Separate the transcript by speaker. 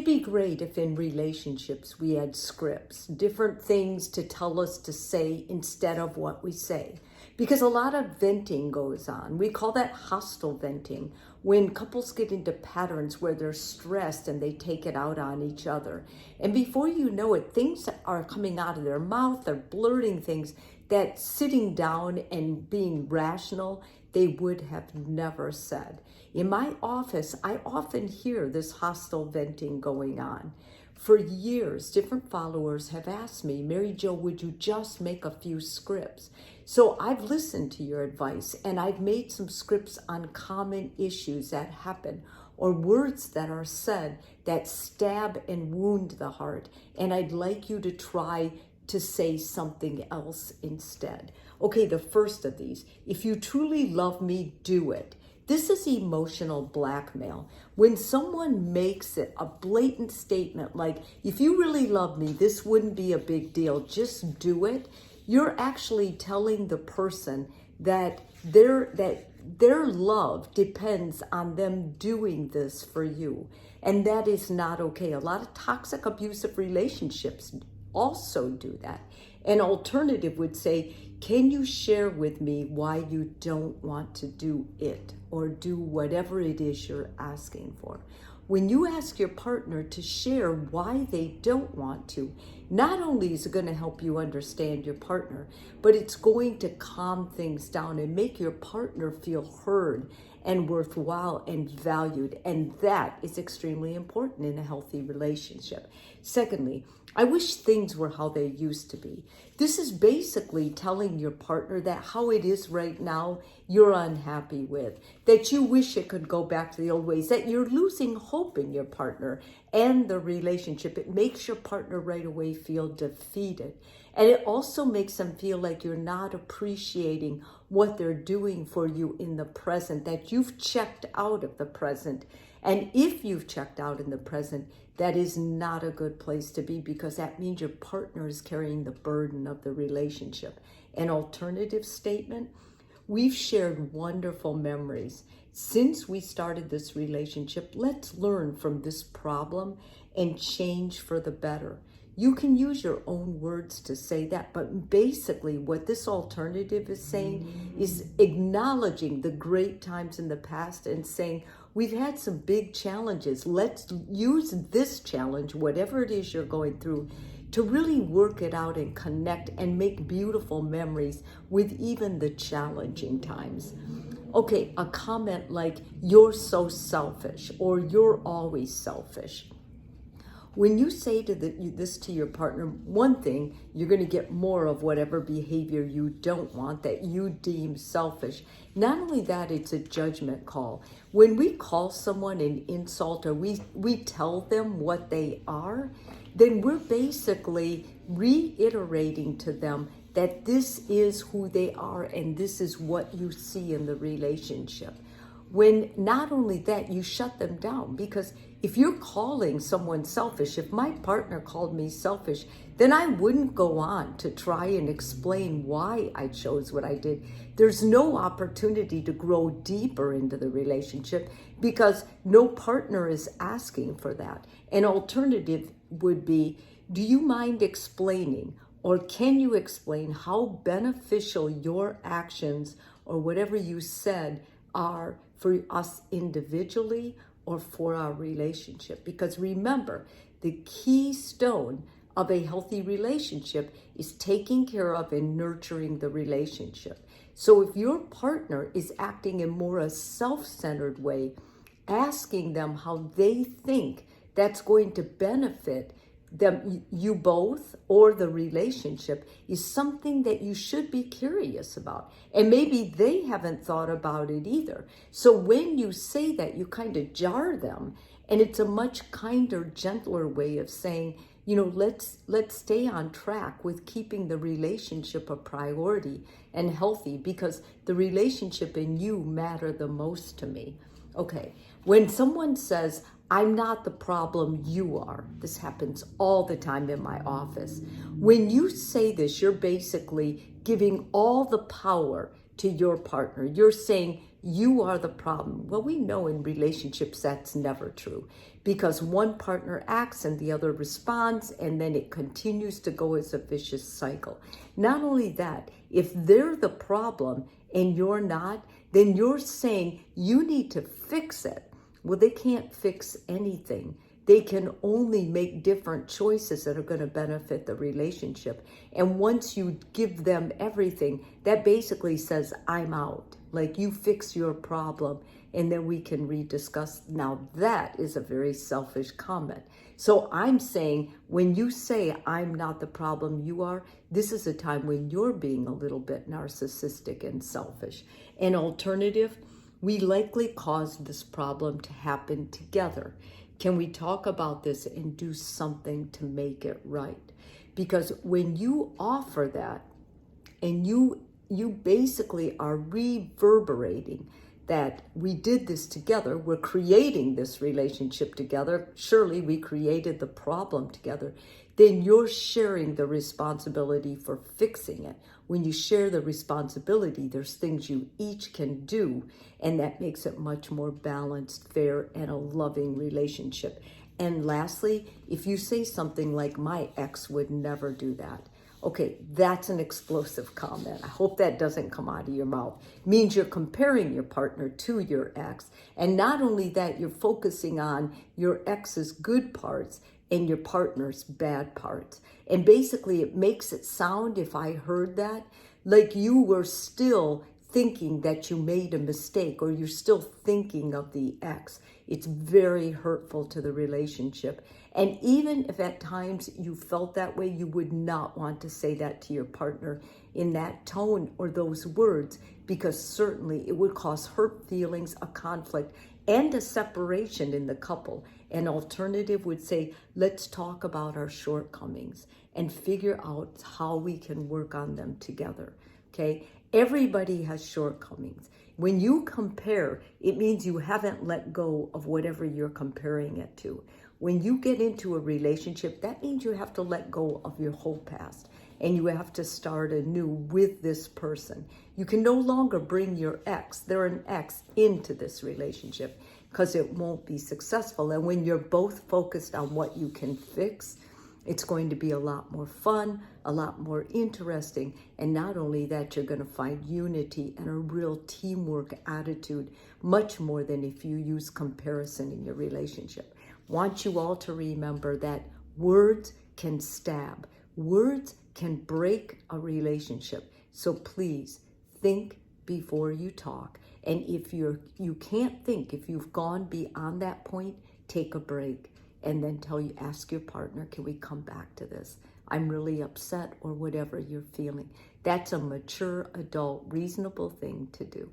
Speaker 1: be great if in relationships we had scripts, different things to tell us to say instead of what we say. Because a lot of venting goes on. We call that hostile venting, when couples get into patterns where they're stressed and they take it out on each other. And before you know it, things are coming out of their mouth, they're blurting things that sitting down and being rational, they would have never said. In my office, I often hear this hostile venting going on. For years, different followers have asked me, Mary Jo, would you just make a few scripts? So I've listened to your advice and I've made some scripts on common issues that happen or words that are said that stab and wound the heart. And I'd like you to try to say something else instead. Okay, the first of these, if you truly love me, do it. This is emotional blackmail. When someone makes it a blatant statement like, if you really love me, this wouldn't be a big deal, just do it. You're actually telling the person that their love depends on them doing this for you. And that is not okay. A lot of toxic, abusive relationships also do that. An alternative would say, can you share with me why you don't want to do it or do whatever it is you're asking for? When you ask your partner to share why they don't want to, not only is it going to help you understand your partner, but it's going to calm things down and make your partner feel heard and worthwhile and valued. And that is extremely important in a healthy relationship. Secondly, I wish things were how they used to be. This is basically telling your partner that how it is right now, you're unhappy with, that you wish it could go back to the old ways, that you're losing hope in your partner and the relationship. It makes your partner right away feel defeated. And it also makes them feel like you're not appreciating what they're doing for you in the present, that you've checked out of the present. And if you've checked out in the present, that is not a good place to be, because that means your partner is carrying the burden of the relationship. An alternative statement, we've shared wonderful memories. Since we started this relationship, let's learn from this problem and change for the better. You can use your own words to say that, but basically what this alternative is saying is acknowledging the great times in the past and saying, we've had some big challenges. Let's use this challenge, whatever it is you're going through, to really work it out and connect and make beautiful memories with even the challenging times. Okay, a comment like, you're so selfish, or you're always selfish. When you say this to your partner, one thing, you're going to get more of whatever behavior you don't want that you deem selfish. Not only that, it's a judgment call. When we call someone an insult or we tell them what they are, then we're basically reiterating to them that this is who they are and this is what you see in the relationship. When not only that, you shut them down, because if you're calling someone selfish, if my partner called me selfish, then I wouldn't go on to try and explain why I chose what I did. There's no opportunity to grow deeper into the relationship because no partner is asking for that. An alternative would be, do you mind explaining, or can you explain how beneficial your actions or whatever you said are for us individually or for our relationship? Because remember, the keystone of a healthy relationship is taking care of and nurturing the relationship. So if your partner is acting in more a self-centered way, asking them how they think that's going to benefit them, you both, or the relationship, is something that you should be curious about. And maybe they haven't thought about it either. So when you say that, you kind of jar them, and it's a much kinder, gentler way of saying, let's stay on track with keeping the relationship a priority and healthy, because the relationship and you matter the most to me. Okay, when someone says, I'm not the problem, you are. This happens all the time in my office. When you say this, you're basically giving all the power to your partner. You're saying, you are the problem. Well, we know in relationships that's never true, because one partner acts and the other responds, and then it continues to go as a vicious cycle. Not only that, if they're the problem and you're not, then you're saying you need to fix it. Well, they can't fix anything. They can only make different choices that are going to benefit the relationship. And once you give them everything, that basically says, I'm out. Like, you fix your problem and then we can rediscuss. Now, that is a very selfish comment. So I'm saying, when you say, I'm not the problem, you are, this is a time when you're being a little bit narcissistic and selfish. An alternative, we likely caused this problem to happen together. Can we talk about this and do something to make it right? Because when you offer that, and you basically are reverberating that we did this together, we're creating this relationship together, surely we created the problem together, then you're sharing the responsibility for fixing it. When you share the responsibility, there's things you each can do, and that makes it much more balanced, fair, and a loving relationship. And lastly, if you say something like, my ex would never do that, okay, that's an explosive comment. I hope that doesn't come out of your mouth. It means you're comparing your partner to your ex. And not only that, you're focusing on your ex's good parts and your partner's bad parts. And basically, it makes it sound, if I heard that, like you were still thinking that you made a mistake, or you're still thinking of the ex. It's very hurtful to the relationship. And even if at times you felt that way, you would not want to say that to your partner in that tone or those words, because certainly it would cause hurt feelings, a conflict, and a separation in the couple. An alternative would say, let's talk about our shortcomings and figure out how we can work on them together. Okay? Everybody has shortcomings. When you compare, it means you haven't let go of whatever you're comparing it to. When you get into a relationship, that means you have to let go of your whole past, and you have to start anew with this person. You can no longer bring your ex, they're an ex, into this relationship, because it won't be successful. And when you're both focused on what you can fix, it's going to be a lot more fun, a lot more interesting. And not only that, you're going to find unity and a real teamwork attitude, much more than if you use comparison in your relationship. Want you all to remember that words can stab. Words can break a relationship. So please think before you talk. And if you can't think, if you've gone beyond that point, take a break. And then ask your partner, can we come back to this? I'm really upset, or whatever you're feeling. That's a mature, adult, reasonable thing to do.